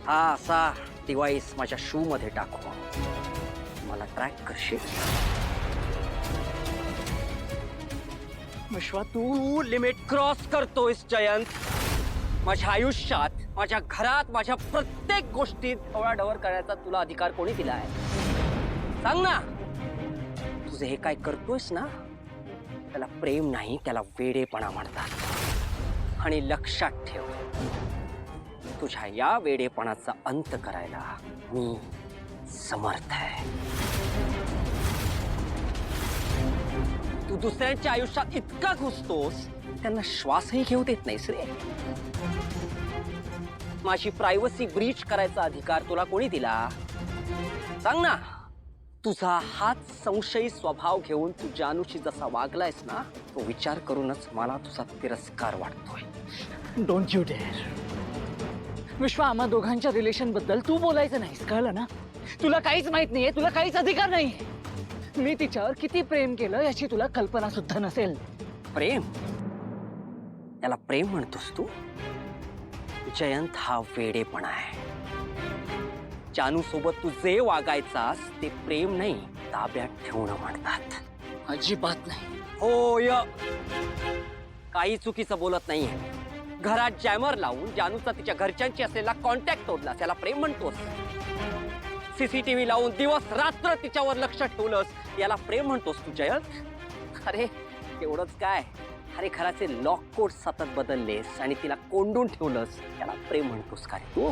हा असा डिव्हाइस माझ्या शू मध्ये टाकू, मला ट्रॅक करशील. विश्वा, तू लिमिट क्रॉस करतोयस जयंत. माझ्या आयुष्यात, माझ्या घरात, माझ्या प्रत्येक गोष्टीत ढवळाढवळ करण्याचा तुला अधिकार कोणी दिलाय? सांग ना. तुझे हे काय करतोयस ना, त्याला प्रेम नाही, त्याला वेडेपणा म्हणतात. आणि लक्षात ठेव, तुझ्या या वेडेपणाचा अंत करायला मी समर्थ आहे. तू दुसऱ्यांच्या आयुष्यात इतका घुसतोस, त्यांना श्वासही घेऊ देत नाहीस रे. माझी प्रायव्हसी ब्रीच करायचा अधिकार तुला कोणी दिला? सांग ना. तुझा हाच संशयी स्वभाव घेऊन तू जानूशी जसा वागलायस ना, तो विचार करूनच मला तुझा तिरस्कार वाटतोय. Don't you dare. विश्वा, आम्हा दोघांच्या रिलेशन बद्दल तू बोलायचं नाहीस, कळलं ना? तुला काहीच माहित नाहीये, तुला काहीच अधिकार नाही. मी तिच्यावर किती प्रेम केलं याची तुला कल्पना सुद्धा नसेल. प्रेम? याला प्रेम म्हणतोस तू? जयंत, हा वेडेपणा आहे. जानू सोबत तू जे वागायचास ते प्रेम नाही, ताब्यात ठेवणं म्हणतात. अजिबात नाही. होय, काही चुकीचं बोलत नाहीये. घरात जॅमर लावून जानूचा तिच्या घरच्यांची असलेला कॉन्टॅक्ट तोडला, त्याला प्रेम म्हणतोस? सीसीटीव्ही लावून दिवस रात्र तिच्यावर लक्ष ठेवलंस, याला प्रेम म्हणतोस तू जयंत? अरे एवढंच काय, अरे घराचे लॉक कोड सतत बदललेस आणि तिला कोंडून ठेवलंस, त्याला प्रेम म्हणतोस का रे तू?